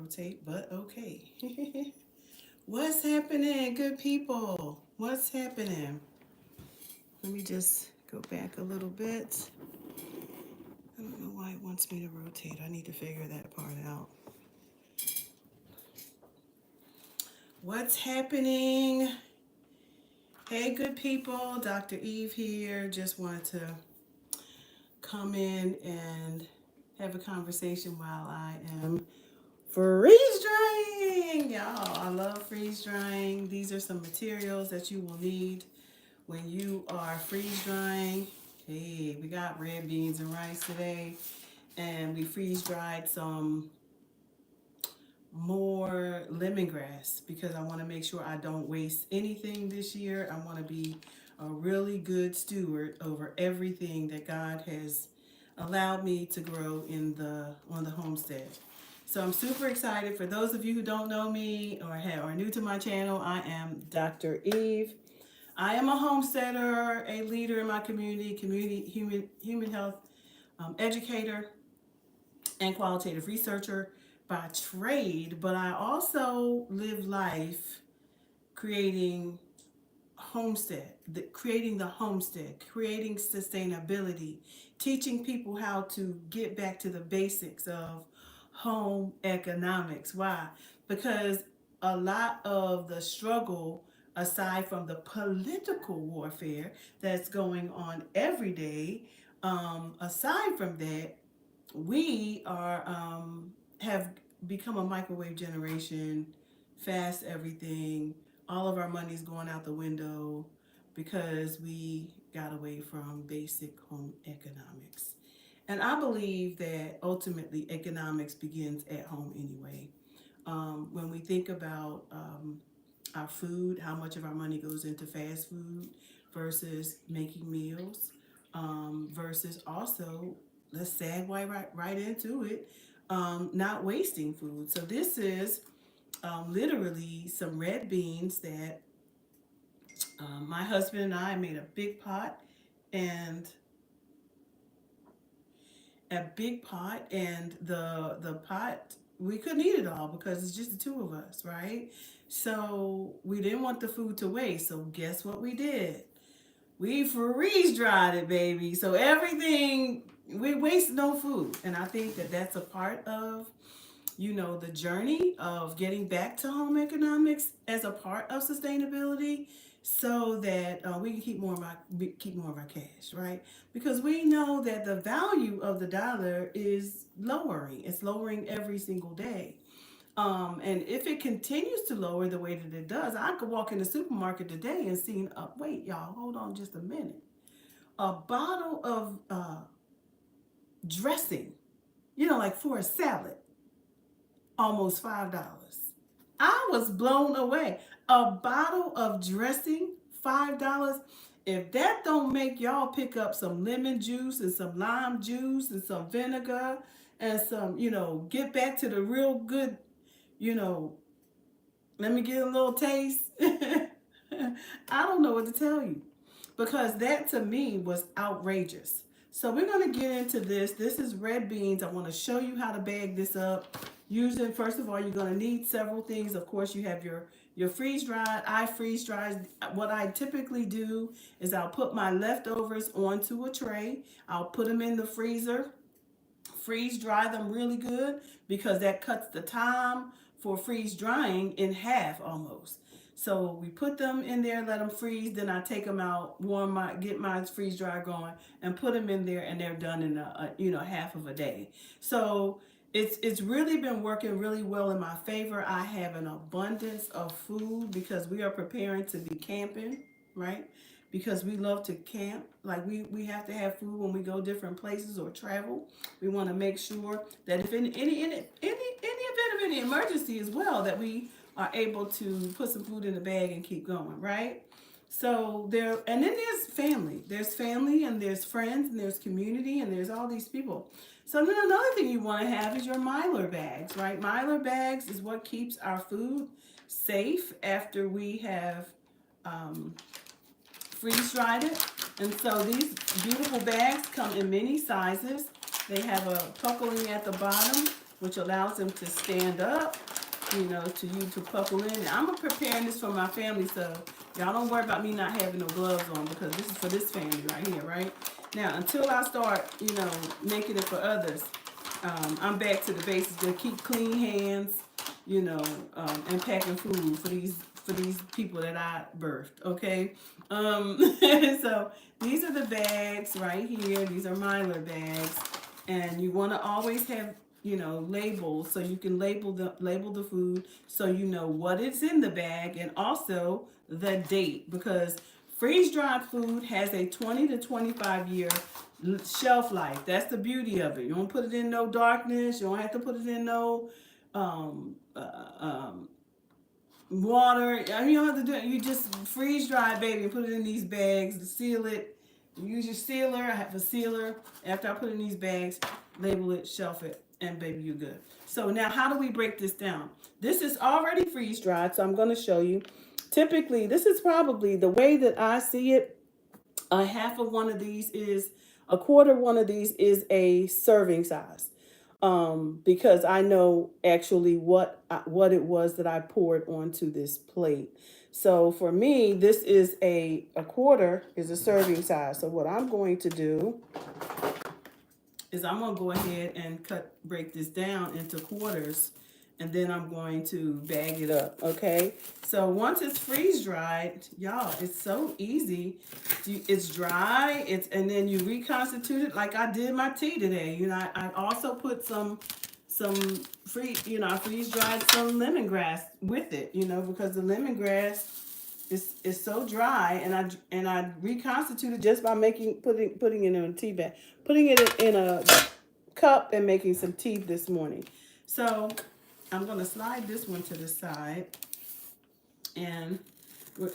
rotate, but okay. What's happening, good people? What's happening? Let me just go back a little bit. I don't know why it wants me to rotate. I need to figure that part out. What's happening? Hey, good people. Dr. Eve here. Just wanted to come in and have a conversation while I am freeze drying. Y'all, I love freeze drying. These are some materials that you will need when you are freeze drying. Hey, we got red beans and rice today, and we freeze dried some more lemongrass because I want to make sure I don't waste anything this year. I want to be a really good steward over everything that God has allowed me to grow in the on the homestead. So I'm super excited. For those of you who don't know me or are new to my channel, I am Dr. Eve. I am a homesteader, a leader in my community human health educator, and qualitative researcher by trade, but I also live life creating creating the homestead, creating sustainability, teaching people how to get back to the basics of home economics. Why? Because a lot of the struggle, aside from the political warfare that's going on every day, aside from that, we are have become a microwave generation, fast everything. All of our money's going out the window because we got away from basic home economics. And I believe that ultimately economics begins at home anyway. When we think about our food, how much of our money goes into fast food versus making meals, versus also, let's sag right into it, not wasting food. So this is literally some red beans that my husband and I made a big pot, and the pot, we couldn't eat it all because it's just the two of us, right? So we didn't want the food to waste. So guess what we did? We freeze dried it, baby. So everything, we waste no food. And I think that that's a part of, the journey of getting back to home economics as a part of sustainability, so that we can keep more of our cash, right? Because we know that the value of the dollar is lowering. It's lowering every single day. And if it continues to lower the way that it does, I could walk in the supermarket today and see, wait, y'all, hold on just a minute. A bottle of dressing, like for a salad, almost $5. I was blown away. A bottle of dressing, $5. If that don't make y'all pick up some lemon juice and some lime juice and some vinegar and some, get back to the real good, you know, let me get a little taste. I don't know what to tell you, because that to me was outrageous. So we're going to get into this. This is red beans. I want to show you how to bag this up. Using, first of all, you're going to need several things. Of course, you have your freeze dried. I freeze dry. What I typically do is I'll put my leftovers onto a tray. I'll put them in the freezer, freeze dry them really good, because that cuts the time for freeze drying in half almost. So we put them in there, let them freeze, then I take them out, get my freeze dryer going, and put them in there, and they're done in half of a day. So it's really been working really well in my favor. I have an abundance of food because we are preparing to be camping, right? Because we love to camp. Like we have to have food when we go different places or travel. We want to make sure that if in any event of any emergency as well, that we are able to put some food in the bag and keep going, right? So and then there's family. There's family, and there's friends, and there's community, and there's all these people. So then another thing you want to have is your Mylar bags, right? Mylar bags is what keeps our food safe after we have freeze dried it. And so these beautiful bags come in many sizes. They have a puckling at the bottom. which allows them to stand up, you know, to you to buckle in. And I'm preparing this for my family, so y'all don't worry about me not having no gloves on, because this is for this family right here, right? Now, until I start, you know, making it for others, I'm back to the basics. To keep clean hands, you know, and packing food for these people that I birthed. Okay, so these are the bags right here. These are Mylar bags, and you want to always have, you know, labels, so you can label the food, so you know what is in the bag, and also the date, because freeze dried food has a 20 to 25 year shelf life. That's the beauty of it. You don't put it in no darkness. You don't have to put it in no um, uh, um, water. I mean, you don't have to do it. You just freeze dry it, baby, and put it in these bags, seal it. Use your sealer. I have a sealer. After I put it in these bags, label it, shelf it, and baby, you're good. So now, how do we break this down? This is already freeze dried, so I'm going to show you. Typically, this is probably the way that I see it. A half of one of these is a quarter. One of these is a serving size, because I know actually what it was that I poured onto this plate. So for me, this is a quarter is a serving size. So what I'm going to do is I'm going to go ahead and break this down into quarters, and then I'm going to bag it up. Okay, so once it's freeze dried, y'all, it's so easy. It's dry, and then you reconstitute it like I did my tea today. You know, I also put some I freeze dried some lemongrass with it, you know, because the lemongrass is so dry, and I reconstituted just by putting it in a tea bag, putting it in a cup, and making some tea this morning. So I'm gonna slide this one to the side, and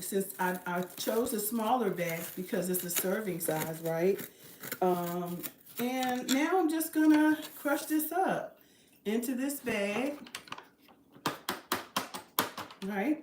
since I chose a smaller bag because it's a serving size, right? And now I'm just gonna crush this up into this bag, right?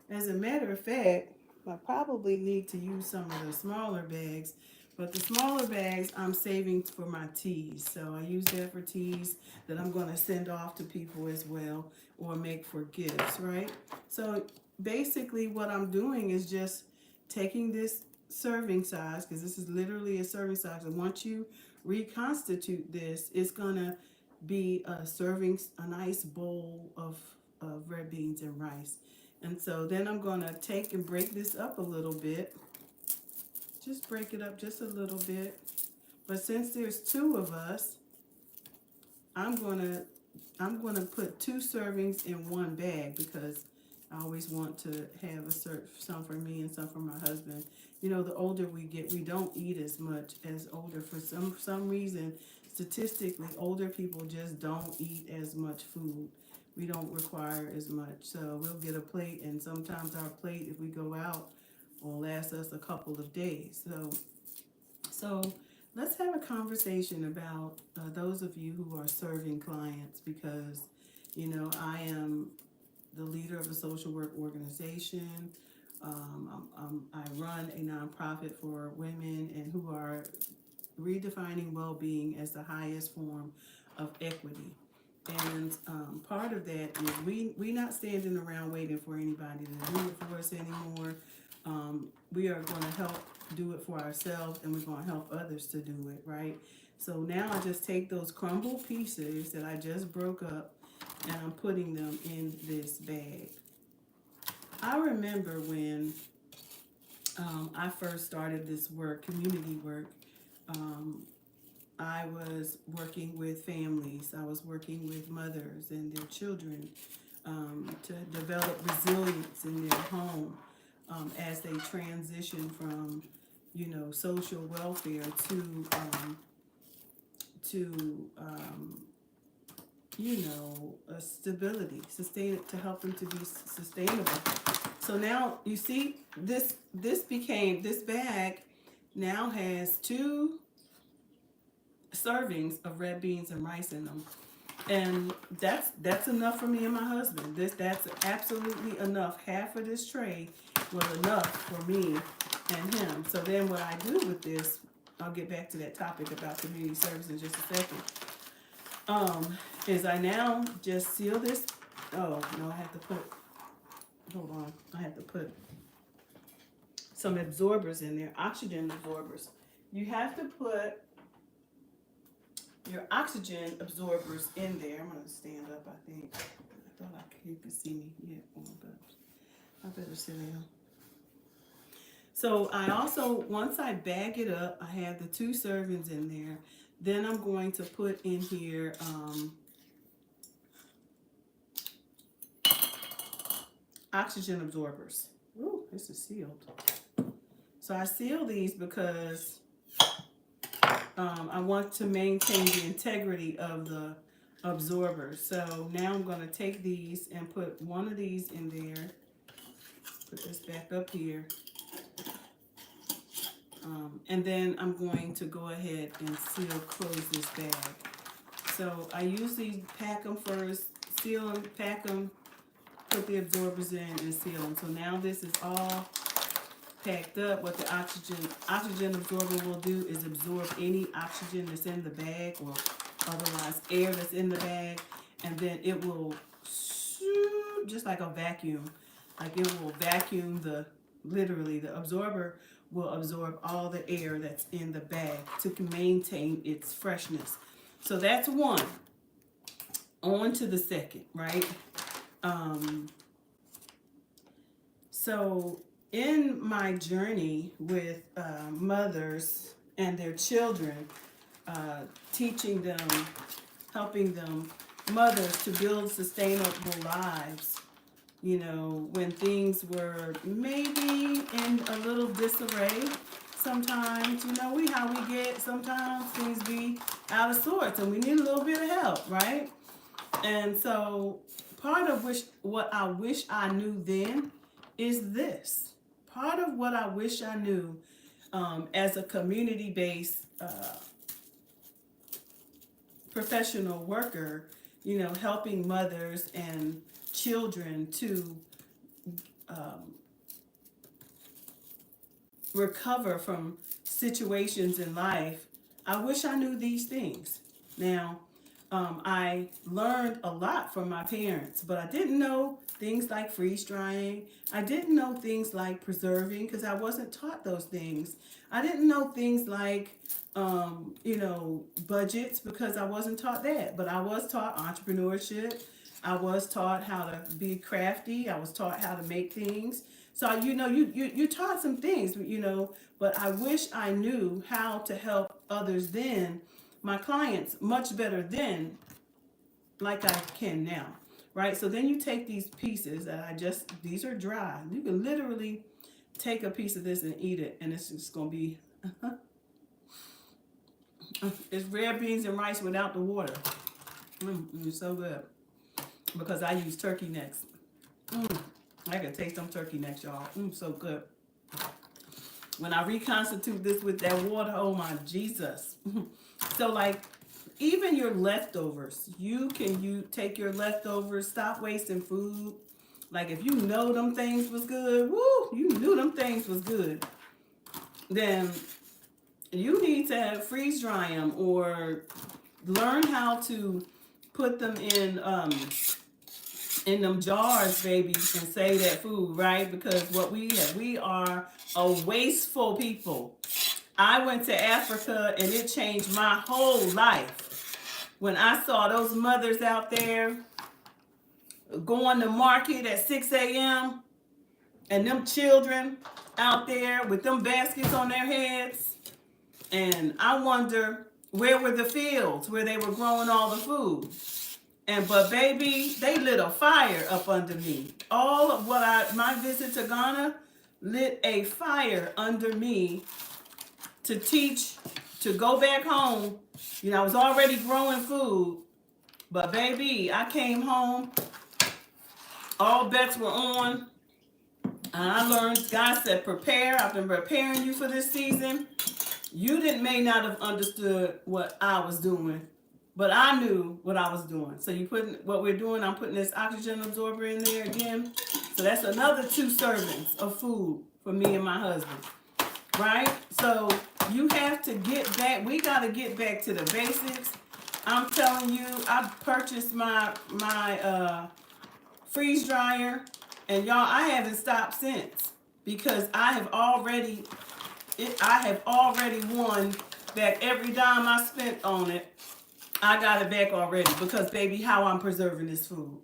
As a matter of fact, I probably need to use some of the smaller bags, but the smaller bags I'm saving for my teas. So I use that for teas that I'm going to send off to people as well, or make for gifts, right? So basically what I'm doing is just taking this serving size, because this is literally a serving size, and once you reconstitute this, it's going to be a nice bowl of red beans and rice. And so then I'm going to take and break this up a little bit. Just break it up just a little bit. But since there's two of us, I'm going to put 2 servings in one bag, because I always want to have some for me and some for my husband. You know, the older we get, we don't eat as much as older. For some reason, statistically, older people just don't eat as much food. We don't require as much. So we'll get a plate, and sometimes our plate, if we go out, will last us a couple of days. So let's have a conversation about those of you who are serving clients, because, you know, I am the leader of a social work organization. I run a nonprofit for women and who are redefining well-being as the highest form of equity. And part of that is we not standing around waiting for anybody to do it for us anymore. We are going to help do it for ourselves, and we're going to help others to do it, right? So now I just take those crumbled pieces that I just broke up, and I'm putting them in this bag. I remember when I first started this work, community work. I was working with families. I was working with mothers and their children to develop resilience in their home as they transition from, you know, social welfare to you know, stability, to help them to be sustainable. So now you see this bag now has 2 servings of red beans and rice in them, and that's enough for me and my husband. That's absolutely enough. Half of this tray was enough for me and him. So then what I do with this, I'll get back to that topic about community service in just a second. is I now just seal this. Oh, no, I have to put, hold on. I have to put some absorbers in there, oxygen absorbers. You have to put your oxygen absorbers in there. I'm going to stand up, I think. I thought you could see me yet. Oh, but I better sit down. So I also, once I bag it up, I have the 2 servings in there. Then I'm going to put in here oxygen absorbers. Ooh, this is sealed. So I seal these because I want to maintain the integrity of the absorbers. So now I'm going to take these and put one of these in there. Put this back up here. And then I'm going to go ahead and close this bag. So I usually pack them first, seal them, pack them, put the absorbers in and seal them. So now this is all packed up. What the oxygen absorber will do is absorb any oxygen that's in the bag or otherwise air that's in the bag, and then it will just like a vacuum. Like it will vacuum literally the absorber will absorb all the air that's in the bag to maintain its freshness. So that's one. On to the second, right? So in my journey with mothers and their children, teaching them, helping them, mothers to build sustainable lives, you know, when things were maybe in a little disarray sometimes, you know, how we get, sometimes things be out of sorts and we need a little bit of help, right? And so part of what I wish I knew then is this. Part of what I wish I knew as a community-based professional worker, you know, helping mothers and children to recover from situations in life, I wish I knew these things. Now, I learned a lot from my parents, but I didn't know things like freeze drying. I didn't know things like preserving because I wasn't taught those things. I didn't know things like, you know, budgets because I wasn't taught that. But I was taught entrepreneurship. I was taught how to be crafty. I was taught how to make things. So, you know, you taught some things, you know, but I wish I knew how to help others then, my clients, much better then, like I can now, right? So then you take these pieces that these are dry. You can literally take a piece of this and eat it, and it's just going to be, it's red beans and rice without the water. It's so good. Because I use turkey necks. I can taste them turkey necks, y'all. So good. When I reconstitute this with that water, oh my Jesus. So like, even your leftovers, you take your leftovers, stop wasting food. Like if you know them things was good, you knew them things was good, then you need to freeze dry them or learn how to put them in them jars, baby, and save that food, right? Because what we are a wasteful people. I went to Africa and it changed my whole life. When I saw those mothers out there going to market at 6 a.m. and them children out there with them baskets on their heads. And I wonder, where were the fields where they were growing all the food? But baby, they lit a fire up under me. All of my visit to Ghana lit a fire under me to teach, to go back home. You know, I was already growing food, but baby, I came home, all bets were on, and I learned, God said, prepare. I've been preparing you for this season. You may not have understood what I was doing, but I knew what I was doing. So what we're doing, I'm putting this oxygen absorber in there again. So that's another 2 servings of food for me and my husband, right? So you have to get back. We got to get back to the basics. I'm telling you, I purchased my freeze dryer, and y'all, I haven't stopped since because I have already won back every dime I spent on it. I got it back already because, baby, how I'm preserving this food,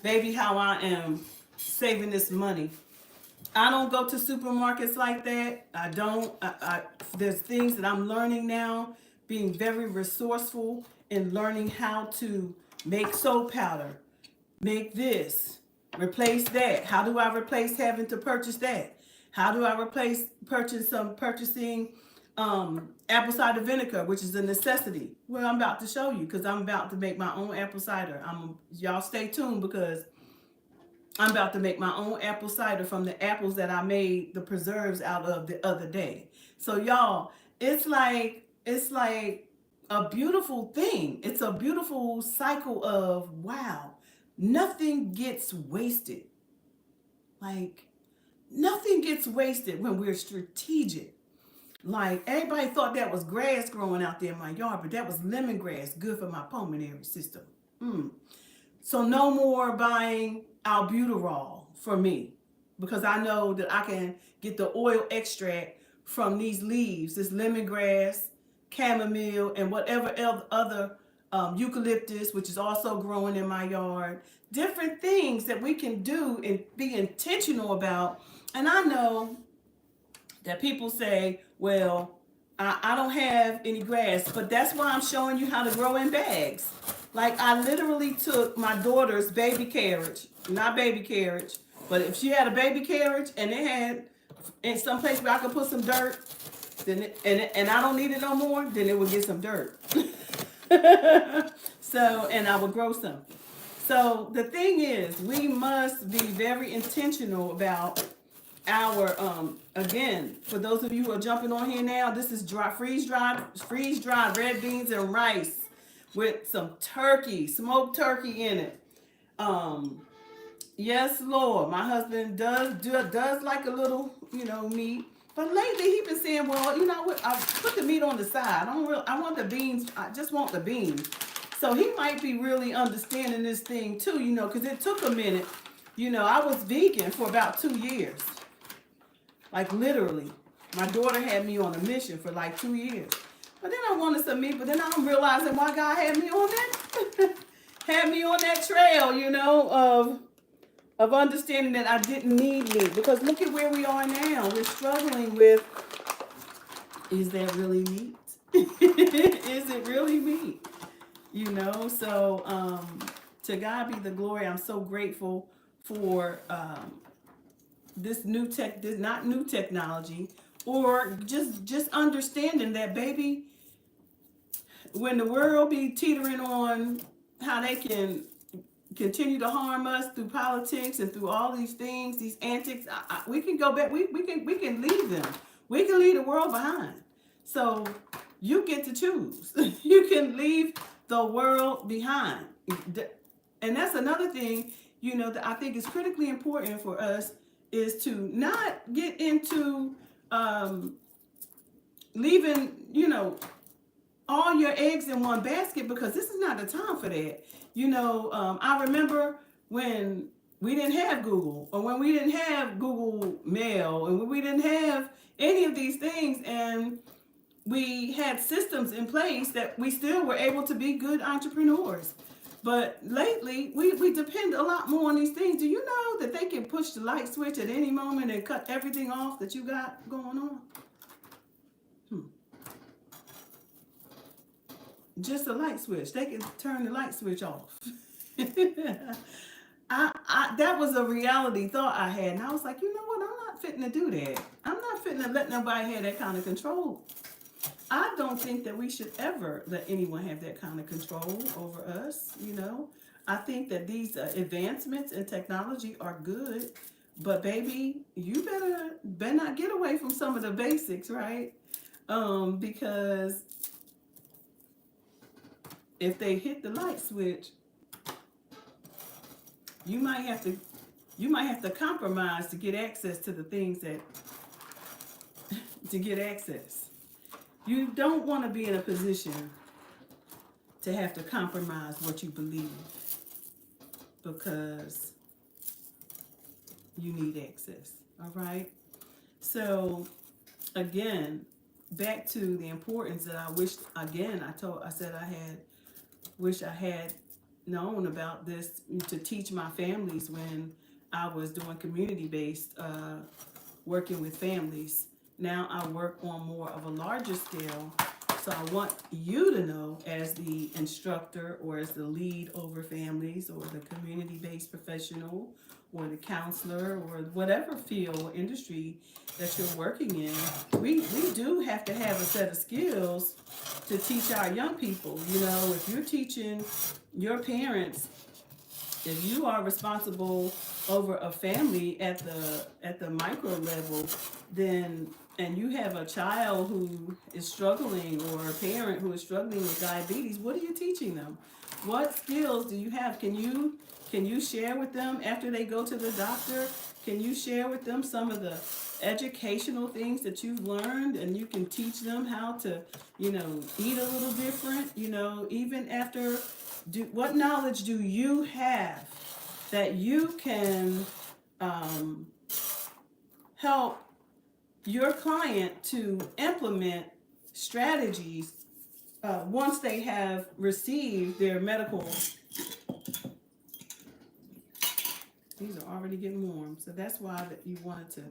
baby, how I am saving this money. I don't go to supermarkets like that. I don't. There's things that I'm learning now, being very resourceful in learning how to make soap powder, make this, replace that. How do I replace having to purchase that? How do I replace purchasing apple cider vinegar, which is a necessity? Well, I'm about to show you because I'm about to make my own apple cider. Y'all stay tuned because I'm about to make my own apple cider from the apples that I made the preserves out of the other day. So y'all, it's like a beautiful thing. It's a beautiful cycle of wow. Nothing gets wasted. Like nothing gets wasted when we're strategic. Like everybody thought that was grass growing out there in my yard, but that was lemongrass, good for my pulmonary system. Mm. So no more buying albuterol for me because I know that I can get the oil extract from these leaves, this lemongrass, chamomile, and whatever other eucalyptus, which is also growing in my yard. Different things that we can do and be intentional about. And I know that people say, well, I don't have any grass, but that's why I'm showing you how to grow in bags. Like I literally took my daughter's baby carriage, not baby carriage, but if she had a baby carriage and it had in some place where I could put some dirt, then and I don't need it no more, then it would get some dirt. So and I would grow some. So the thing is, we must be very intentional about our again, for those of you who are jumping on here now, this is freeze dried red beans and rice with some turkey, smoked turkey in it. um yes, Lord, my husband does like a little, meat, but lately he been saying, well, you know what, I put the meat on the side. I want the beans. I just want the beans. So he might be really understanding this thing too, because it took a minute. I was vegan for about 2 years. Like literally, my daughter had me on a mission for like 2 years. But then I wanted some meat. But then I'm realizing why God had me on that, had me on that trail, of understanding that I didn't need meat. Because look at where we are now. We're struggling with: is that really meat? Is it really meat? So to God be the glory. I'm so grateful for this not new technology, or just understanding that, baby, when the world be teetering on how they can continue to harm us through politics and through all these things, these antics, we can go back. We can leave them. We can leave the world behind. So you get to choose. You can leave the world behind, and that's another thing. That I think is critically important for us is to not get into leaving, all your eggs in one basket, because this is not the time for that. I remember when we didn't have Google, or when we didn't have Google Mail, and when we didn't have any of these things, and we had systems in place that we still were able to be good entrepreneurs. But lately, we depend a lot more on these things. Do you know that they can push the light switch at any moment and cut everything off that you got going on? Just a light switch. They can turn the light switch off. That was a reality thought I had. And I was like, you know what? I'm not fitting to do that. I'm not fitting to let nobody have that kind of control. I don't think that we should ever let anyone have that kind of control over us. I think that these advancements in technology are good, but baby, you better not get away from some of the basics, right? Because if they hit the light switch, you might have to compromise to get access to the things to get access. You don't want to be in a position to have to compromise what you believe because you need access. All right. So again, back to the importance that I wished again I said I had wish I had known about this to teach my families when I was doing community based working with families. Now I work on more of a larger scale. So I want you to know, as the instructor or as the lead over families or the community based professional or the counselor or whatever field or industry that you're working in, we do have to have a set of skills to teach our young people. You know, if you're teaching your parents, if you are responsible over a family at the micro level, then and you have a child who is struggling or a parent who is struggling with diabetes, what are you teaching them? What skills do you have? Can you share with them after they go to the doctor? Can you share with them some of the educational things that you've learned, and you can teach them how to, eat a little different, even after what knowledge do you have that you can help your client to implement strategies once they have received their medical. These are already getting warm, so that's why that you wanted to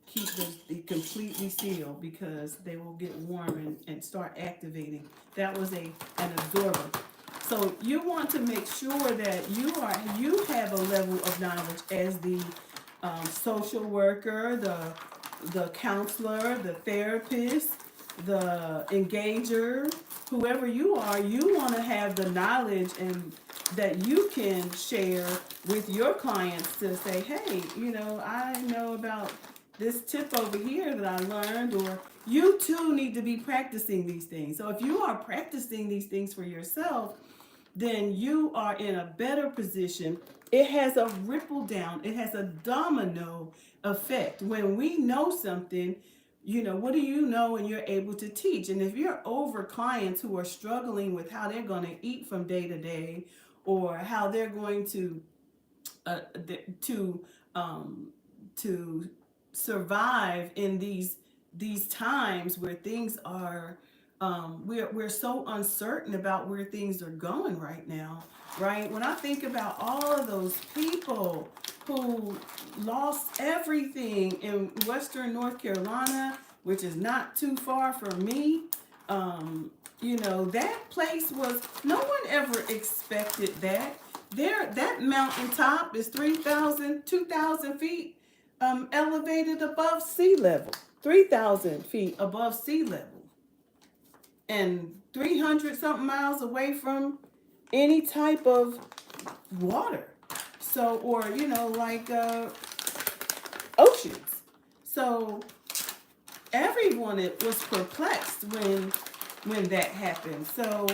keep them completely sealed, because they will get warm and start activating. That was an absorber. So you want to make sure that you have a level of knowledge as the social worker, the counselor, the therapist, the engager, whoever you are. You want to have the knowledge and that you can share with your clients to say, hey, I know about this tip over here that I learned, or you too need to be practicing these things. So if you are practicing these things for yourself, then you are in a better position. It has a ripple down, it has a domino effect. When we know something, what do you know, and you're able to teach. And if you're over clients who are struggling with how they're going to eat from day to day, or how they're going to survive in these times where things are we're so uncertain about where things are going right now, right? When I think about all of those people who lost everything in Western North Carolina, which is not too far from me, that place was, no one ever expected that. That mountaintop is 2,000 feet elevated above sea level, 3,000 feet above sea level, and 300 something miles away from any type of water. So, or, oceans. So everyone was perplexed when that happened. So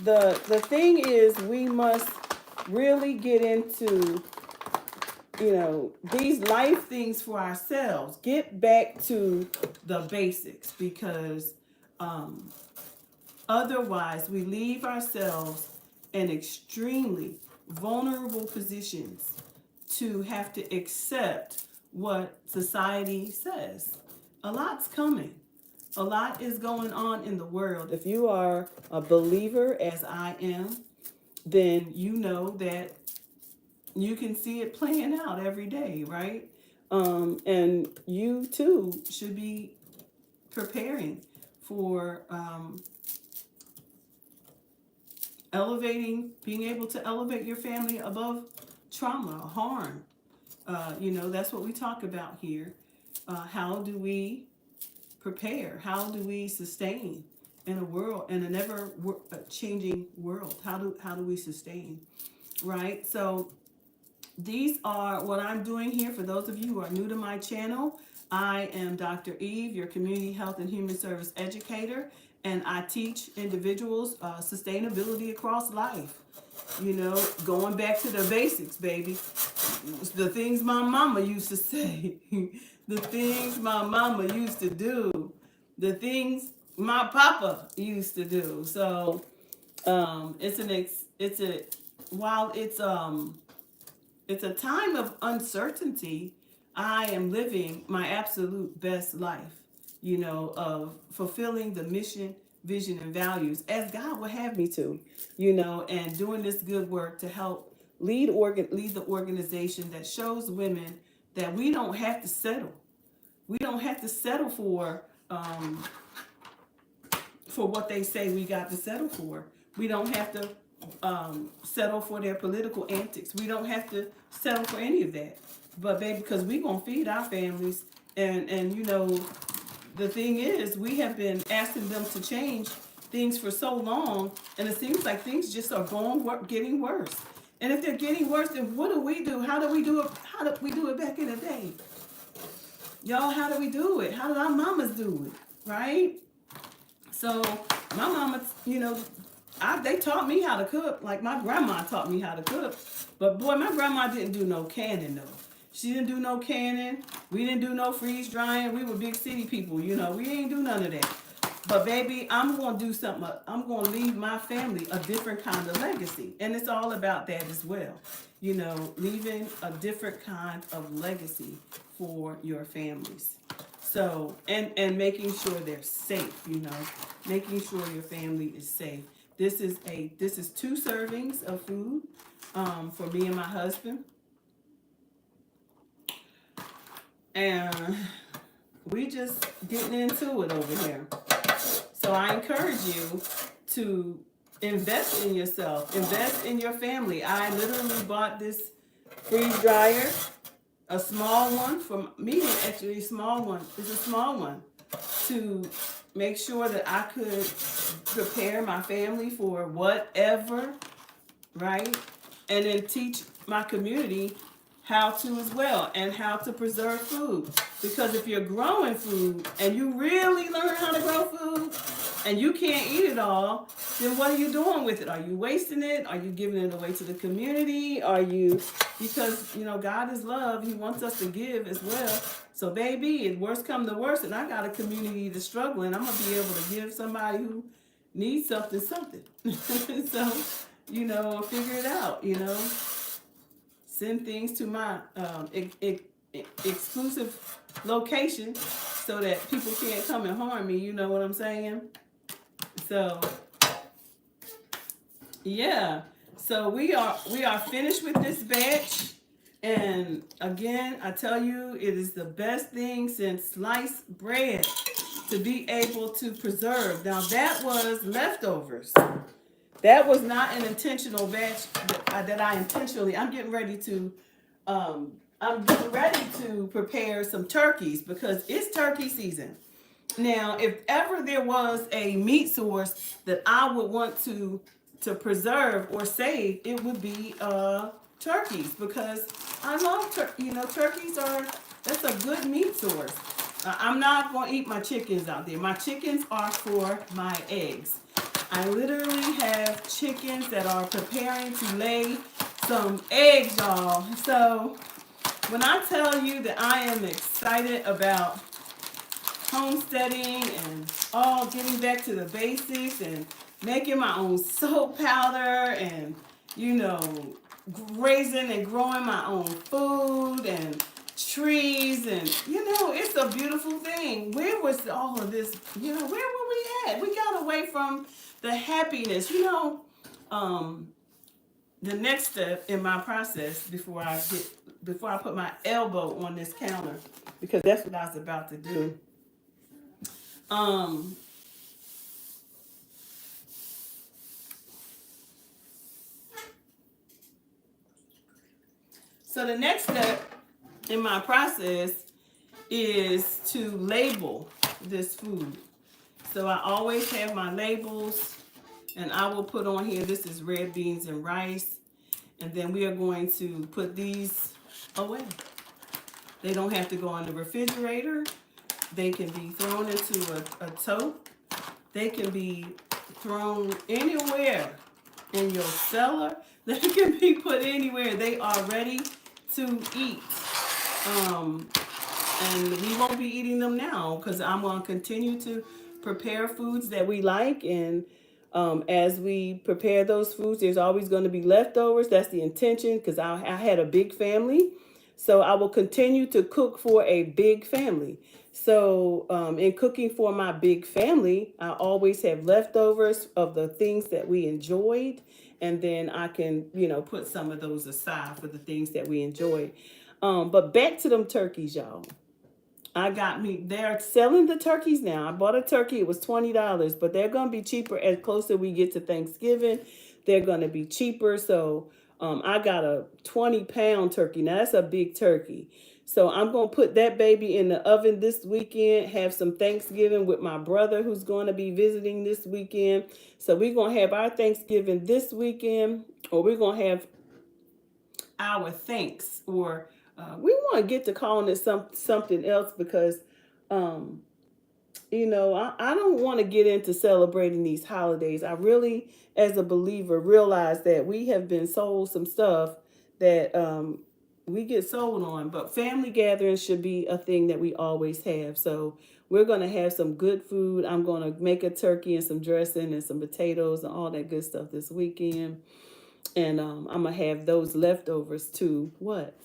the thing is, we must really get into these life things for ourselves. Get back to the basics, because otherwise we leave ourselves in extremely vulnerable positions to have to accept what society says. A lot's coming. A lot is going on in the world. If you are a believer, as I am, then you know that you can see it playing out every day, right? And you too should be preparing for being able to elevate your family above trauma, harm. That's what we talk about here. How do we prepare? How do we sustain in an ever changing world? How do we sustain, right? So these are what I'm doing here. For those of you who are new to my channel, I am Dr. Eve, your community health and human service educator, and I teach individuals sustainability across life. Going back to the basics, baby. The things my mama used to say, the things my mama used to do, the things my papa used to do. So While it's a time of uncertainty, I am living my absolute best life, of fulfilling the mission, vision, and values as God would have me to, and doing this good work to help lead the organization that shows women that we don't have to settle. We don't have to settle for what they say we got to settle for. We don't have to settle for their political antics. We don't have to settle for any of that. But baby, because we gonna feed our families, and the thing is, we have been asking them to change things for so long, and it seems like things just are getting worse. And if they're getting worse, then what do we do? How do we do it? How did we do it back in the day? Y'all, how do we do it? How did our mamas do it? Right? So my mama, they taught me how to cook. Like my grandma taught me how to cook. But boy, my grandma didn't do no canning though. She didn't do no canning. We didn't do no freeze drying. We were big city people, We ain't do none of that. But baby, I'm going to do something. I'm going to leave my family a different kind of legacy. And it's all about that as well. Leaving a different kind of legacy for your families. So, and making sure they're safe, making sure your family is safe. This is 2 servings of food for me and my husband. And we just getting into it over here. So I encourage you to invest in yourself, invest in your family. I literally bought this freeze dryer, a small one for me, actually a small one. It's a small one to make sure that I could prepare my family for whatever, right? And then teach my community how to as well, and how to preserve food. Because if you're growing food and you really learn how to grow food and you can't eat it all, then what are you doing with it? Are you wasting it? Are you giving it away to the community? Because God is love. He wants us to give as well. So baby, if worst come to worst and I got a community that's struggling, I'm going to be able to give somebody who needs something. So, figure it out, Send things to my exclusive location so that people can't come and harm me. You know what I'm saying? So, yeah. So we are finished with this batch. And again, I tell you, it is the best thing since sliced bread to be able to preserve. Now that was leftovers. That was not an intentional batch that I intentionally. I'm getting ready to prepare some turkeys because it's turkey season. Now, if ever there was a meat source that I would want to preserve or save, it would be turkeys, because I love turkeys that's a good meat source. I'm not going to eat my chickens out there. My chickens are for my eggs. I literally have chickens that are preparing to lay some eggs, y'all. So when I tell you that I am excited about homesteading and getting back to the basics and making my own soap powder and, raising and growing my own food and trees, and it's a beautiful thing. Where was all of this? Where were we at? We got away from the happiness. The next step in my process before I put my elbow on this counter, because that's what I was about to do. So the next step in my process is to label this food. So I always have my labels, and I will put on here, this is red beans and rice. And then we are going to put these away. They don't have to go in the refrigerator. They can be thrown into a tote. They can be thrown anywhere in your cellar. They can be put anywhere. They are ready to eat. And we won't be eating them now because I'm going to continue to prepare foods that we like, and as we prepare those foods, there's always going to be leftovers. That's the intention because I had a big family. So I will continue to cook for a big family. So in cooking for my big family, I always have leftovers of the things that we enjoyed. And then I can, put some of those aside for the things that we enjoyed. But back to them turkeys, y'all. They're selling the turkeys now. I bought a turkey, it was $20, but they're going to be cheaper as closer we get to Thanksgiving. They're going to be cheaper. So I got a 20-pound turkey. Now that's a big turkey. So I'm going to put that baby in the oven this weekend, have some Thanksgiving with my brother who's going to be visiting this weekend. So we're going to have our Thanksgiving this weekend, or we're going to have our thanks, or we want to get to calling it something else because, I don't want to get into celebrating these holidays. I really, as a believer, realize that we have been sold some stuff that we get sold on, but family gatherings should be a thing that we always have. So we're going to have some good food. I'm going to make a turkey and some dressing and some potatoes and all that good stuff this weekend. And I'm going to have those leftovers to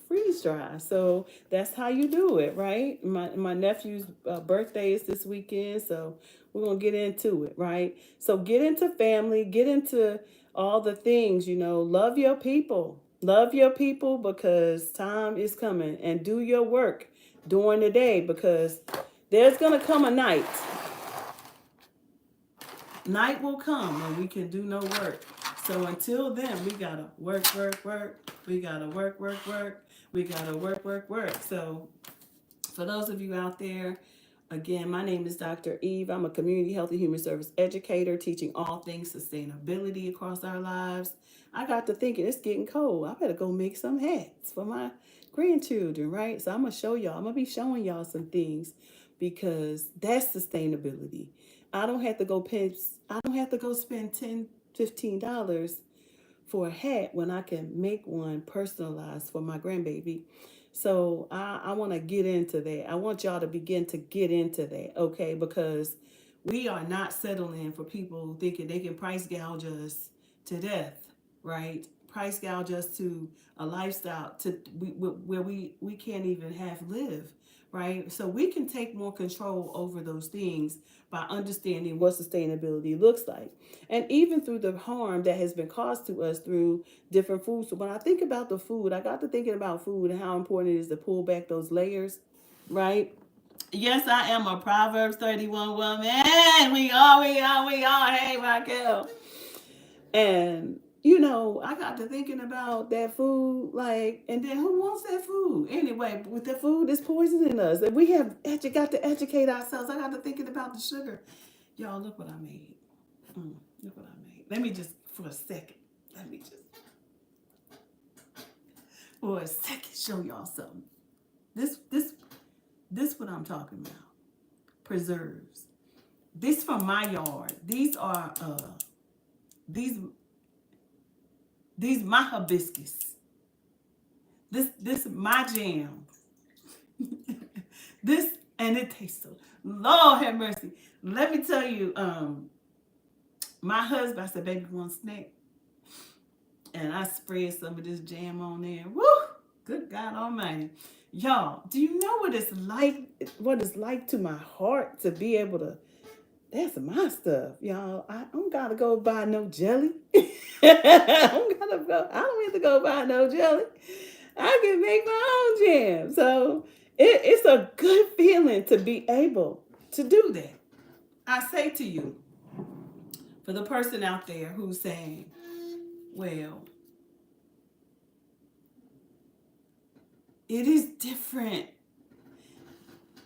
freeze dry. So that's how you do it, right? My nephew's birthday is this weekend. So we're going to get into it, right? So get into family, get into all the things, love your people. Love your people because time is coming, and do your work during the day because there's going to come a night. Night will come when we can do no work. So until then, we gotta work. We gotta work. We gotta work. So for those of you out there, again, my name is Dr. Eve. I'm a community health and human service educator teaching all things sustainability across our lives. I got to thinking it's getting cold. I better go make some hats for my grandchildren, right? So I'm gonna show y'all. I'm gonna be showing y'all some things because that's sustainability. I don't have to go spend $10-15 for a hat when I can make one personalized for my grandbaby. So I want to get into that. I want y'all to begin to get into that, okay? Because we are not settling for people thinking they can price gouge us to death, right? Price gouge us to a lifestyle where we can't even live, right? So we can take more control over those things by understanding what sustainability looks like. And even through the harm that has been caused to us through different foods. So when I think about the food, I got to thinking about food and how important it is to pull back those layers, right? Yes, I am a Proverbs 31 woman. We are. Hey, Raquel. And I got to thinking about that food, and then who wants that food? Anyway, with the food is poisoning us. And we have got to educate ourselves. I got to thinking about the sugar. Y'all, look what I made. Look what I made. Let me just, for a second, show y'all something. This what I'm talking about. Preserves. This from my yard. These are, these my hibiscus. This my jam. And it tastes so. Lord have mercy. Let me tell you, my husband, I said, baby, want a snack? And I spread some of this jam on there. Woo! Good God Almighty. Y'all, do you know what it's like to my heart to be able to, that's my stuff, y'all. I don't gotta go buy no jelly. I don't have to go buy no jelly. I can make my own jam. So it's a good feeling to be able to do that. I say to you, for the person out there who's saying, well, it is different.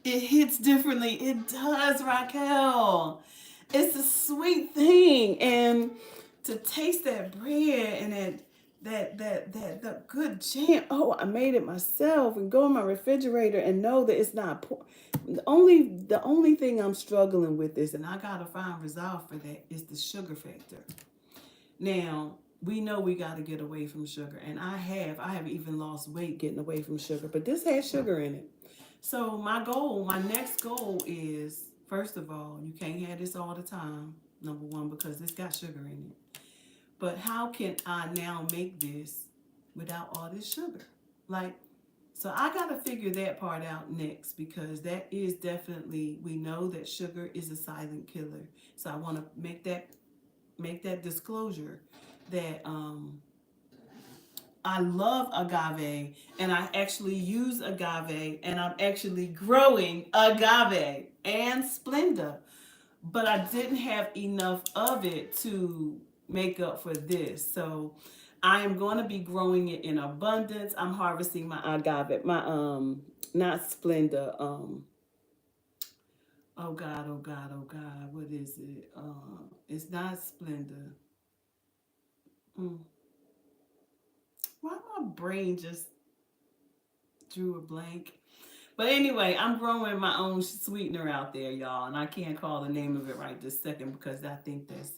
It hits differently. It does, Raquel. It's a sweet thing. And to taste that bread and that good jam. Oh, I made it myself, and go in my refrigerator and know that it's not the only thing I'm struggling with is, and I gotta find resolve for that, is the sugar factor. Now, we know we gotta get away from sugar, and I have even lost weight getting away from sugar, but this has sugar in it. So my next goal is, first of all, you can't have this all the time. number one, because it's got sugar in it. But how can I now make this without all this sugar? Like, so I got to figure that part out next, because that is definitely, we know that sugar is a silent killer. So I want to make that disclosure that I love agave, and I actually use agave, and I'm actually growing agave and Splenda, but I didn't have enough of it to make up for this. So I am going to be growing it in abundance. I'm harvesting my agave, my not Splenda, oh God, oh God, oh God, what is it? It's not Splenda. Mm. Why my brain just drew a blank? But anyway, I'm growing my own sweetener out there, y'all, and I can't call the name of it right this second, because I think that's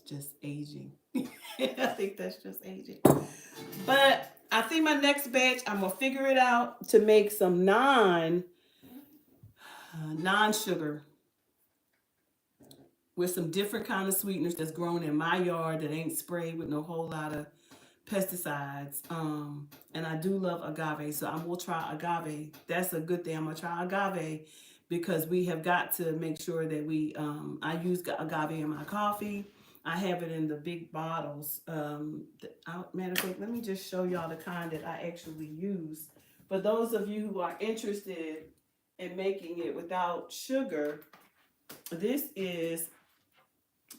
just aging. I think that's just aging. But I think my next batch, I'm gonna figure it out to make some non sugar with some different kind of sweeteners that's grown in my yard that ain't sprayed with no whole lot of pesticides. And I do love agave, so I will try agave. That's a good thing. I'm gonna try agave, because we have got to make sure that we I use agave in my coffee. I have it in the big bottles. Matter of fact, let me just show y'all the kind that I actually use. For those of you who are interested in making it without sugar, this is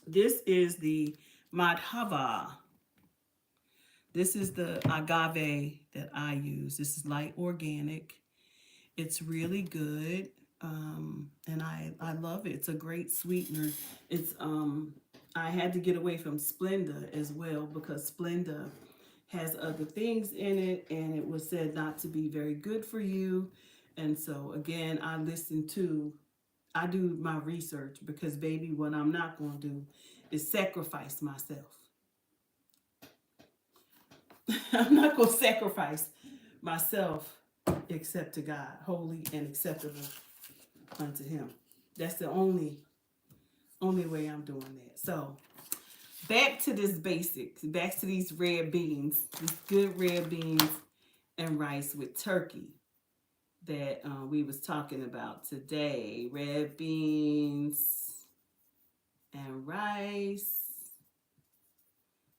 the Madhava. This is the agave that I use. This is light organic. It's really good, and I love it. It's a great sweetener. It's I had to get away from Splenda as well, because Splenda has other things in it, and it was said not to be very good for you. And so again, I do my research, because baby, what I'm not going to do is sacrifice myself. I'm not going to sacrifice myself except to God, holy and acceptable unto him. That's the only way I'm doing that. So back to this basics, back to these red beans, these good red beans and rice with turkey that we was talking about today. Red beans and rice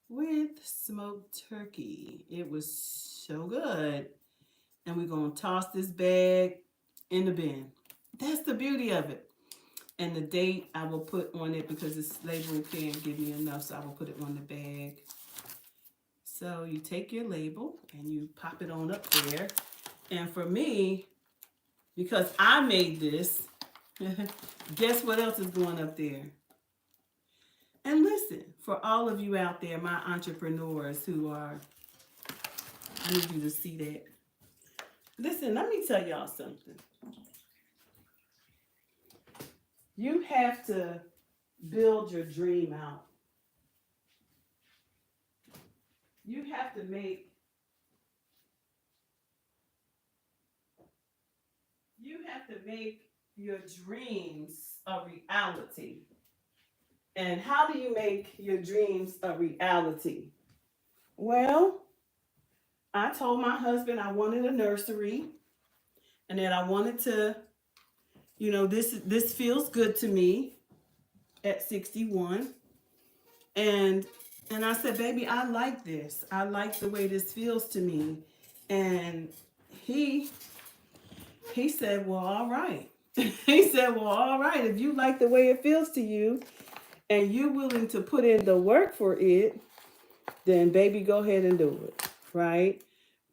with smoked turkey. It was so good. And we're going to toss this bag in the bin. That's the beauty of it. And the date I will put on it, because this label can't give me enough, so I will put it on the bag. So you take your label and you pop it on up there. And for me, because I made this, guess what else is going up there? And listen, for all of you out there, my entrepreneurs who are, I need you to see that. Listen, let me tell y'all something. You have to build your dream out. You have to make your dreams a reality. And how do you make your dreams a reality? Well, I told my husband I wanted a nursery, and that I wanted to, this feels good to me at 61. And I said, baby, I like this. I like the way this feels to me. And he said, well, all right. He said, well, all right. If you like the way it feels to you and you're willing to put in the work for it, then baby, go ahead and do it. Right?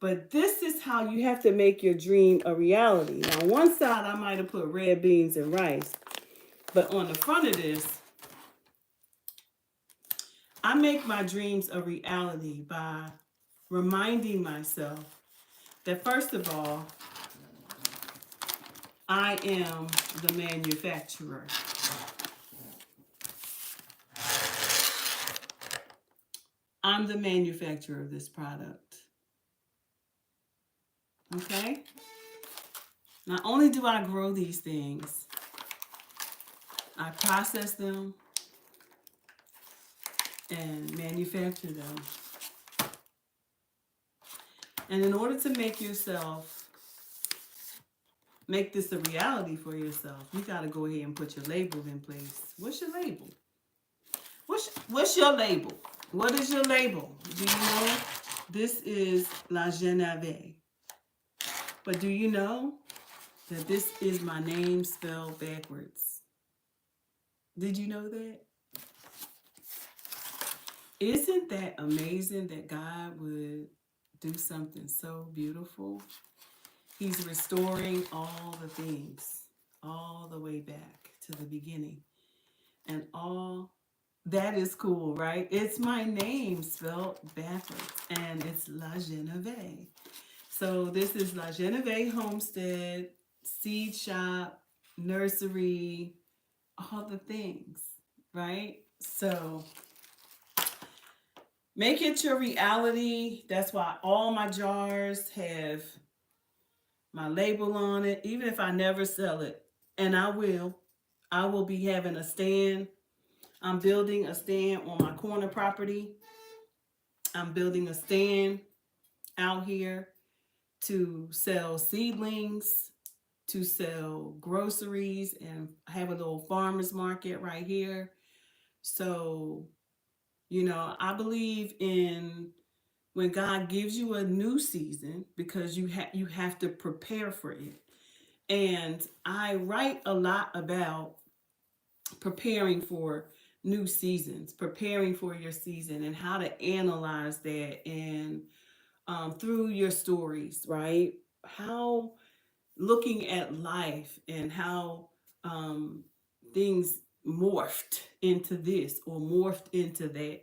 But this is how you have to make your dream a reality. Now, on one side, I might have put red beans and rice. But on the front of this, I make my dreams a reality by reminding myself that, first of all, I am the manufacturer. I'm the manufacturer of this product. Okay? Not only do I grow these things, I process them, and manufacture them. And in order to make this a reality for yourself, you got to go ahead and put your label in place. What's your label? What's your label? What is your label? Do you know? This is La Geneve. But do you know that this is my name spelled backwards? Did you know that? Isn't that amazing that God would do something so beautiful? He's restoring all the things, all the way back to the beginning. And all that is cool, right? It's my name spelled backwards, and it's La Geneve. So this is La Geneve Homestead, seed shop, nursery, all the things, right? So make it your reality. That's why all my jars have my label on it, even if I never sell it. And I will be having a stand. I'm building a stand on my corner property. I'm building a stand out here to sell seedlings, to sell groceries, and have a little farmer's market right here. So, I believe in when God gives you a new season because you have to prepare for it. And I write a lot about preparing for new seasons, preparing for your season, and how to analyze that, and through your stories, right? How looking at life and how things morphed into this or morphed into that.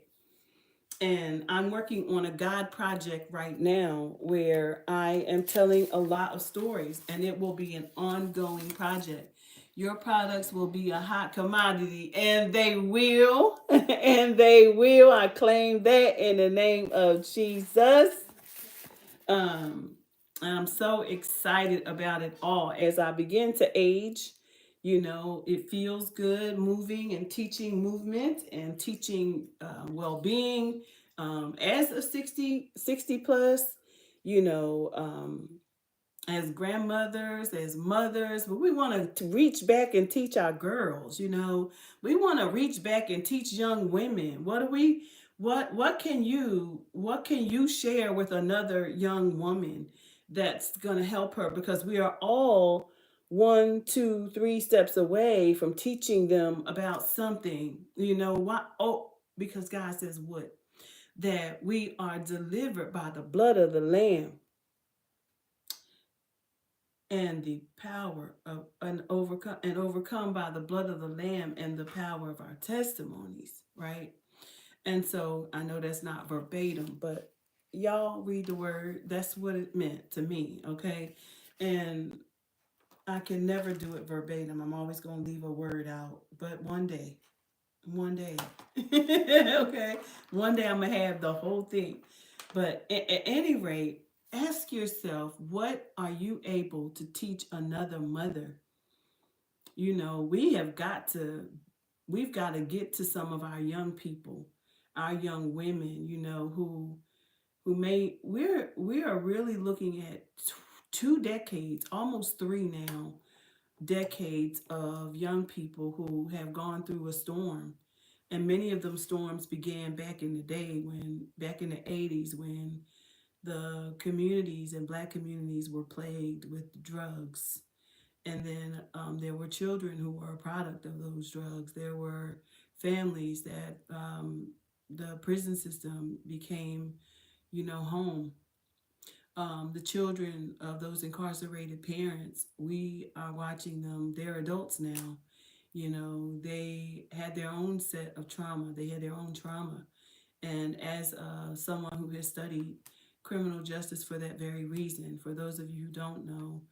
And I'm working on a God project right now where I am telling a lot of stories, and it will be an ongoing project. Your products will be a hot commodity, and they will, and they will. I claim that in the name of Jesus. Um, I'm so excited about it all. As I begin to age, it feels good moving and teaching movement and teaching well-being. As a 60 plus, you know, um, as grandmothers, as mothers, but we want to reach back and teach our girls, we want to reach back and teach young women. What can you share with another young woman that's going to help her? Because we are all 1, 2, 3 steps away from teaching them about something. Why? Oh, because God says what? That we are delivered by the blood of the Lamb and the power of and overcome by the blood of the Lamb and the power of our testimonies, right? And so I know that's not verbatim, but y'all read the word. That's what it meant to me, okay? And I can never do it verbatim. I'm always going to leave a word out. But one day, okay? One day I'm going to have the whole thing. But at any rate, ask yourself, what are you able to teach another mother? We have we've got to get to some of our young people, our young women, who may we are really looking at 2 decades, almost three now, decades of young people who have gone through a storm. And many of them storms began back in the day, back in the 80s, when the communities and Black communities were plagued with drugs. And then there were children who were a product of those drugs. There were families that the prison system became, home. The children of those incarcerated parents, we are watching them. They're adults now. They had their own set of trauma. They had their own trauma. And as someone who has studied criminal justice for that very reason, for those of you who don't know,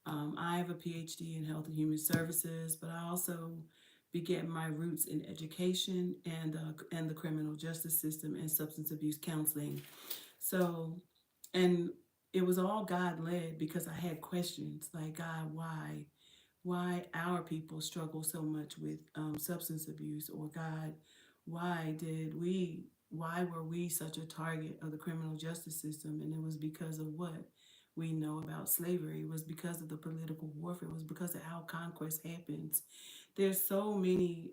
I have a PhD in health and human services, but I also began my roots in education and the criminal justice system and substance abuse counseling. So, and it was all God led because I had questions like, God, why our people struggle so much with substance abuse, or God, why were we such a target of the criminal justice system? And it was because of what we know about slavery. It was because of the political warfare. It was because of how conquest happens. There's so many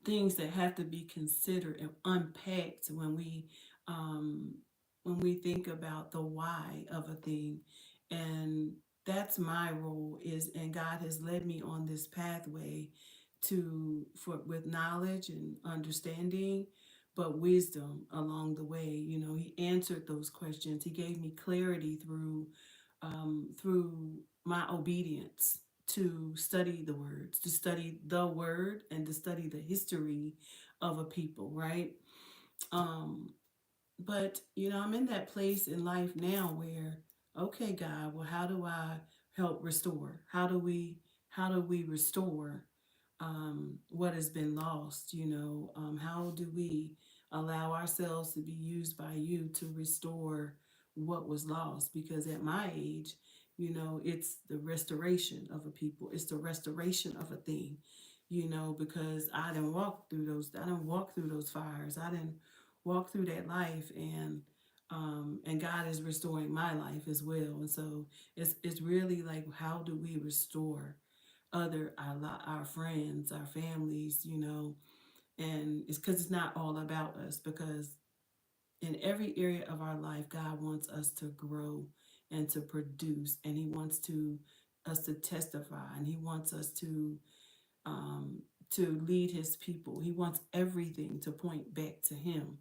things that have to be considered and unpacked um, when we think about the why of a thing. And that's my role is, and God has led me on this pathway to for with knowledge and understanding, but wisdom along the way. You know, He answered those questions. He gave me clarity through my obedience to study the words, to study the word, and to study the history of a people, right? Um, but I'm in that place in life now where, okay, God, well, how do I help restore? How do we restore what has been lost? How do we allow ourselves to be used by you to restore what was lost? Because at my age, it's the restoration of a people. It's the restoration of a thing. Because I didn't walk through those fires. I didn't walk through that life, and God is restoring my life as well. And so it's really like, how do we restore our friends, our families, and it's because it's not all about us, because in every area of our life, God wants us to grow and to produce, and He wants us to testify, and He wants us um, to lead His people. He wants everything to point back to Him,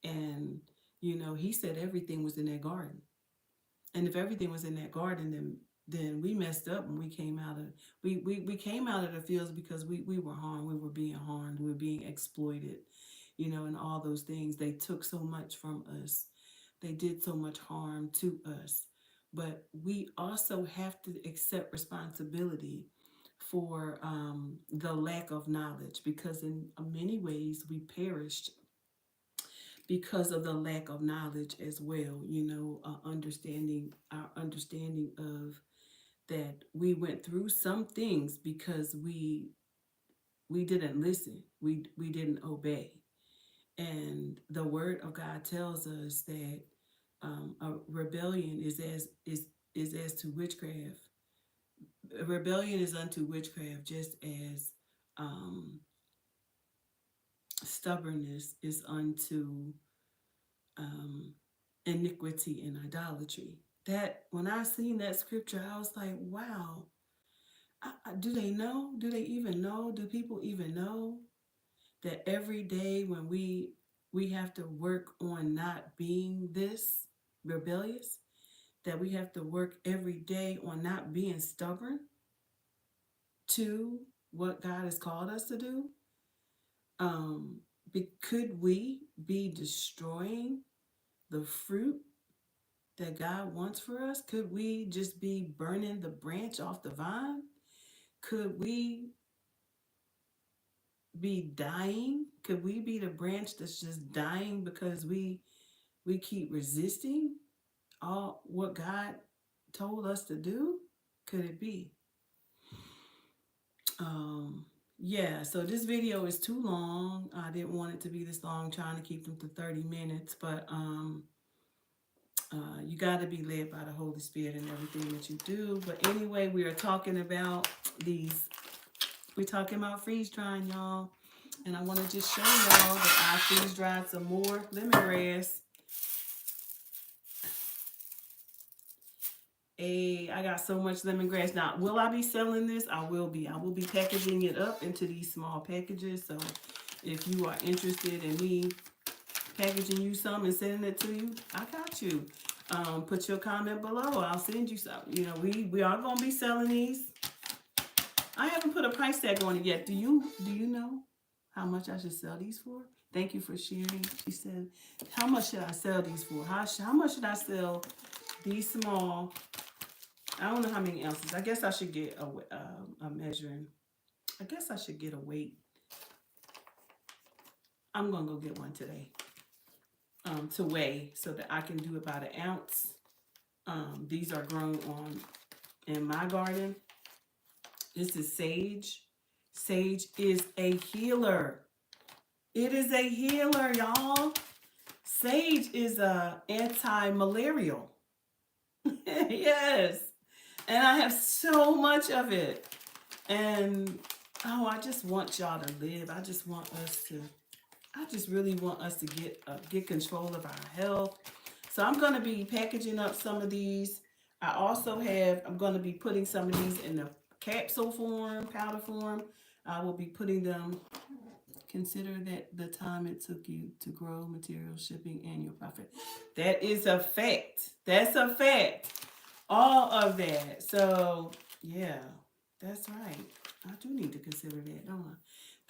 and He said everything was in that garden. And if everything was in that garden, then we messed up when we came out of we came out of the fields because we were harmed. We were being harmed. We were being exploited, and all those things. They took so much from us. They did so much harm to us. But we also have to accept responsibility for the lack of knowledge, because in many ways we perished because of the lack of knowledge as well. Our understanding of that we went through some things because we didn't listen. We didn't obey. And the word of God tells us that a rebellion is as to witchcraft. A rebellion is unto witchcraft, just as um, stubbornness is unto um, iniquity and idolatry. That when I seen that scripture, I was like, wow. Do they know? Do they even know? Do people even know that every day when we have to work on not being this rebellious, that we have to work every day on not being stubborn to what God has called us to do? Um, could we be destroying the fruit that God wants for us? Could we just be burning the branch off the vine? Could we be dying? Could we be the branch that's just dying because we keep resisting all what God told us to do? Could it be? Um yeah, so this video is too long. I didn't want it to be this long, trying to keep them to 30 minutes, but you got to be led by the Holy Spirit in everything that you do. But anyway, we are talking about we're talking about freeze drying, y'all. And I want to just show y'all that I freeze dried some more lemongrass. I got so much lemongrass. Now, will I be selling this? I will be. I will be packaging it up into these small packages. So if you are interested in me packaging you some and sending it to you, I got you. Put your comment below. I'll send you some. We are going to be selling these. I haven't put a price tag on it yet. Do you know how much I should sell these for? Thank you for sharing. She said, how much should I sell these for? How much should I sell these small? I don't know how many ounces. I guess I should get a measuring. I guess I should get a weight. I'm going to go get one today to weigh so that I can do about an ounce. These are grown in my garden. This is sage. Sage is a healer. It is a healer, y'all. Sage is a anti-malarial. Yes. And I have so much of it. And oh, I just want y'all to live. I just really want us to get control of our health. So I'm going to be packaging up some of these. I'm going to be putting some of these in the capsule form, powder form. I will be putting them. Consider that the time it took you to grow material, shipping, and your profit. That is a fact. That's a fact. All of that. So, yeah, that's right. I do need to consider that, don't I?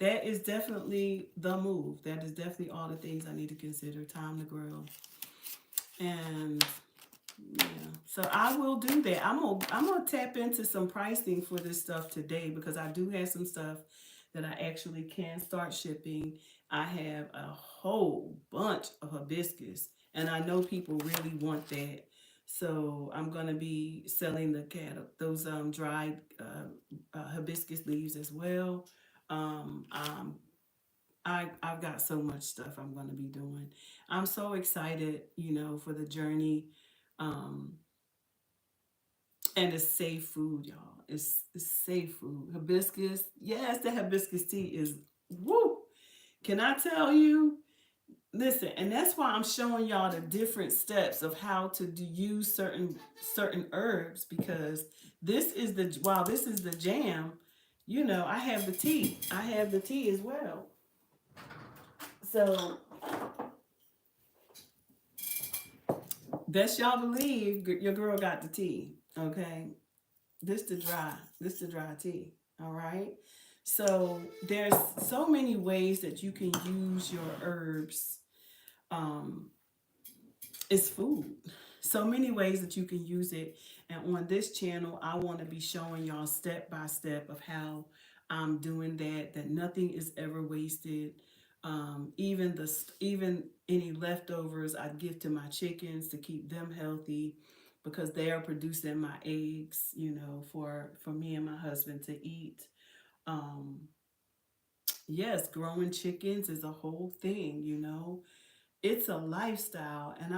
That is definitely the move. That is definitely all the things I need to consider. Time to grow. And yeah, so I will do that. I'm gonna tap into some pricing for this stuff today because I do have some stuff that I actually can start shipping. I have a whole bunch of hibiscus, and I know people really want that. So I'm gonna be selling those dried hibiscus leaves as well. Um, um, I've got so much stuff I'm gonna be doing. I'm so excited, for the journey. Um, and it's safe food, y'all. It's safe food. Hibiscus, yes, the hibiscus tea is woo. Can I tell you? Listen, and that's why I'm showing y'all the different steps of how to use certain herbs because this is the jam. I have the tea. I have the tea as well. So best y'all believe your girl got the tea. Okay, this the dry tea. All right. So there's so many ways that you can use your herbs. Um, it's food. So many ways that you can use it. And on this channel, I want to be showing y'all step by step of how I'm doing that. That nothing is ever wasted. Even any leftovers I give to my chickens to keep them healthy because they are producing my eggs, for me and my husband to eat. Um, yes, growing chickens is a whole thing. It's a lifestyle, and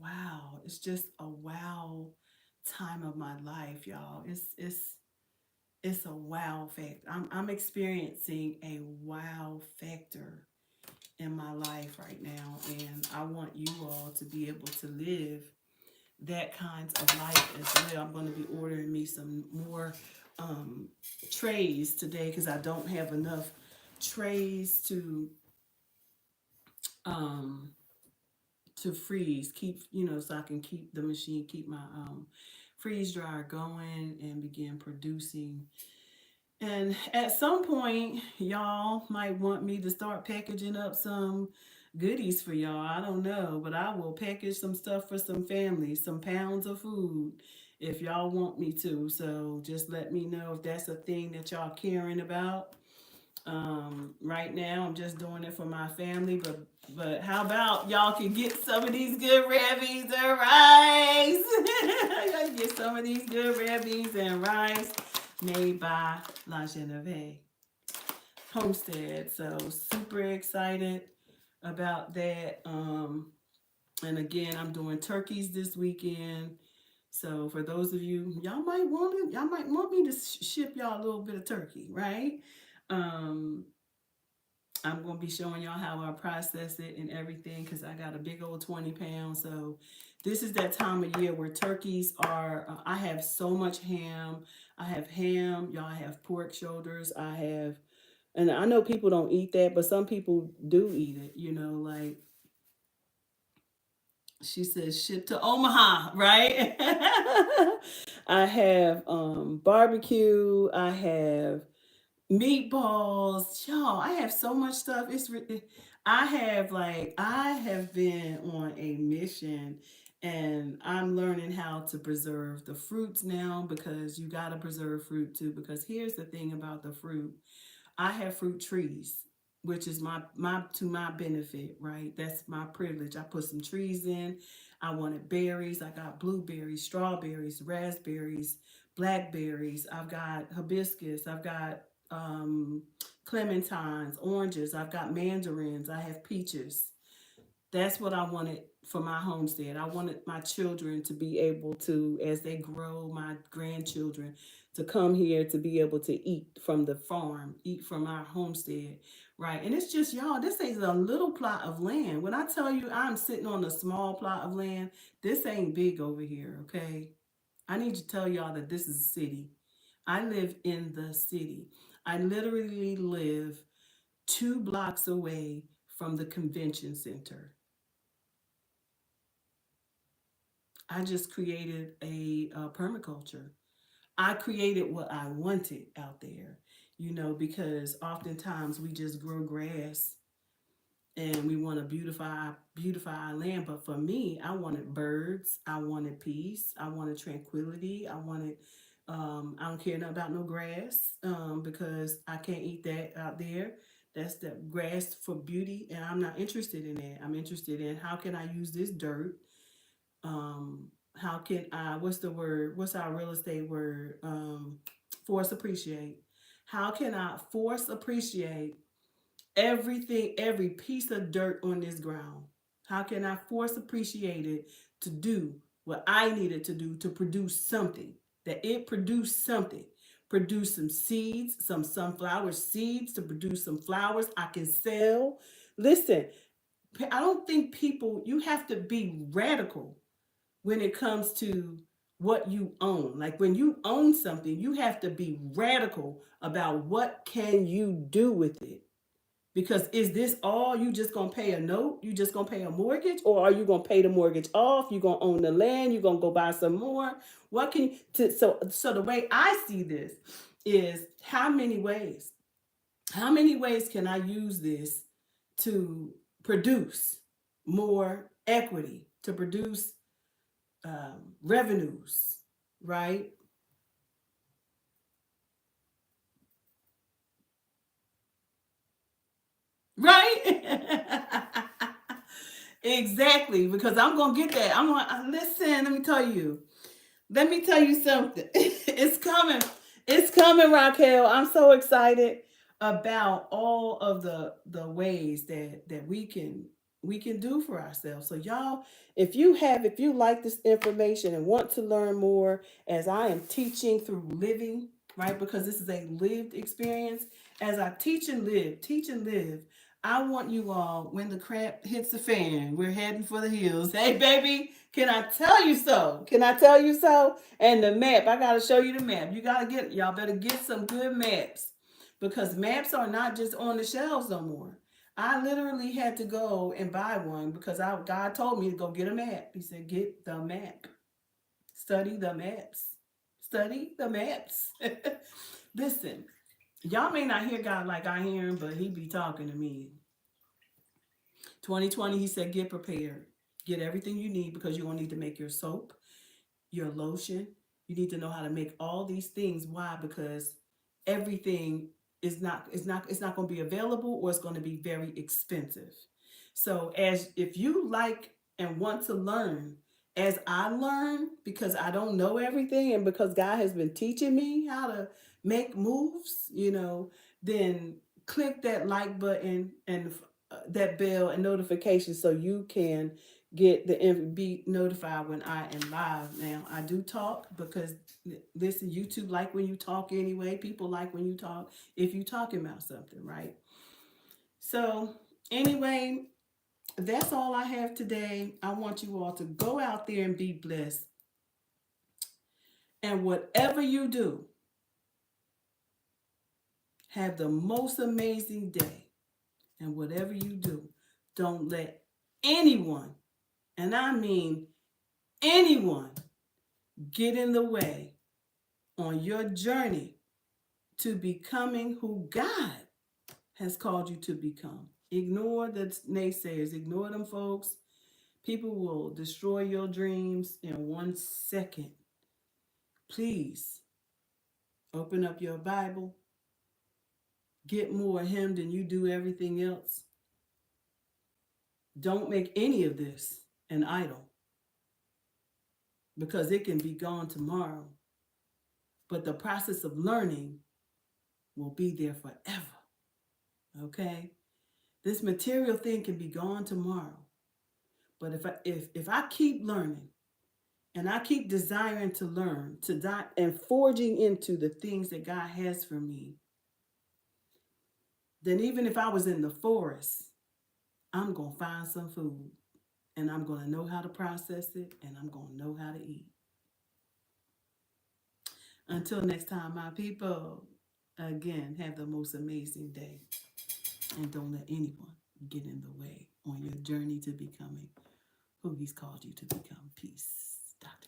wow, it's just a wow time of my life, y'all. It's a wow fact. I'm experiencing a wow factor in my life right now, and I want you all to be able to live that kinds of life as well. I'm going to be ordering me some more um, trays today because I don't have enough trays um, to freeze, so I can keep the machine, keep my freeze dryer going and begin producing. And at some point, y'all might want me to start packaging up some goodies for y'all. I don't know, but I will package some stuff for some families, some pounds of food if y'all want me to. So just let me know if that's a thing that y'all caring about. Right now, I'm just doing it for my family, but how about y'all can get some of these good red beans and rice? Y'all can get some of these good red beans and rice made by La Genevieve Homestead. So super excited about that. And again, I'm doing turkeys this weekend. So for those of you, y'all might want me to ship y'all a little bit of turkey, right? Um, I'm going to be showing y'all how I process it and everything because I got a big old 20 pounds. So this is that time of year where turkeys are, I have so much ham. I have ham, y'all, I have pork shoulders. And I know people don't eat that, but some people do eat it, like she says ship to Omaha, right? I have barbecue. I have meatballs. Y'all, I have so much stuff. I have been on a mission and I'm learning how to preserve the fruits now because you got to preserve fruit too because here's the thing about the fruit. I have fruit trees, which is my to my benefit, right? That's my privilege. I put some trees in. I wanted berries. I got blueberries, strawberries, raspberries, blackberries. I've got hibiscus. I've got clementines, oranges. I've got mandarins. I have peaches. That's what I wanted for my homestead. I wanted my children to be able to, as they grow, my grandchildren, to come here to be able to eat from the farm, eat from our homestead, right? And it's just, y'all, this ain't a little plot of land. When I tell you I'm sitting on a small plot of land, this ain't big over here, okay? I need to tell y'all that this is a city. I live in the city. I literally live 2 blocks away from the convention center. I just created a permaculture. I created what I wanted out there, because oftentimes we just grow grass and we want to beautify our land. But for me, I wanted birds, I wanted peace, I wanted tranquility, I don't care nothing about no grass, because I can't eat that out there. That's the grass for beauty, and I'm not interested in that. I'm interested in how can I use this dirt, how can I, what's the word, what's our real estate word, force appreciate. How can I force appreciate everything, every piece of dirt on this ground? How can I force appreciate it to do what I needed to do to produce something, that it produced something? Produce some seeds, some sunflower seeds to produce some flowers I can sell. Listen, I don't think people, you have to be radical when it comes to what you own. Like when you own something, you have to be radical about what can you do with it. Because is this all you just gonna pay a note? You just gonna pay a mortgage, or are you gonna pay the mortgage off? You gonna own the land? You gonna go buy some more? What can you? So the way I see this is how many ways? How many ways can I use this to produce more equity, to produce revenues, right? Right? Exactly, because I'm gonna get that. I'm gonna listen. Let me tell you something. It's coming. It's coming, Raquel. I'm so excited about all of the ways that we can do for ourselves. So y'all, if you like this information and want to learn more, as I am teaching through living, right? Because this is a lived experience. As I teach and live, I want you all, when the crap hits the fan, we're heading for the hills. Hey, baby, can I tell you so? Can I tell you so? And the map, I got to show you the map. Y'all better get some good maps, because maps are not just on the shelves no more. I literally had to go and buy one because God told me to go get a map. He said, get the map, study the maps, study the maps. Listen, y'all may not hear God like I hear him, but he be talking to me. 2020, he said, get prepared. Get everything you need, because you're going to need to make your soap, your lotion. You need to know how to make all these things. Why? Because everything it's not going to be available, or it's going to be very expensive. So as if you like and want to learn, as I learn, because I don't know everything, and because God has been teaching me how to make moves, then click that like button and that bell and notification, so you can be notified when I am live. Now I do talk, because listen, YouTube like when you talk anyway. People like when you talk, if you talking about something, right? So anyway, that's all I have today. I want you all to go out there and be blessed. And whatever you do, have the most amazing day. And whatever you do, don't let anyone, and I mean anyone, get in the way on your journey to becoming who God has called you to become. Ignore the naysayers, ignore them folks. People will destroy your dreams in 1 second. Please open up your Bible, get more of Him than you do everything else. Don't make any of this an idol, because it can be gone tomorrow. But the process of learning will be there forever. Okay? This material thing can be gone tomorrow. But if I keep learning and I keep desiring to learn, to die and forging into the things that God has for me, then even if I was in the forest, I'm going to find some food and I'm going to know how to process it and I'm going to know how to eat. Until next time, my people, again, have the most amazing day. And don't let anyone get in the way on your journey to becoming who He's called you to become. Peace. Dr.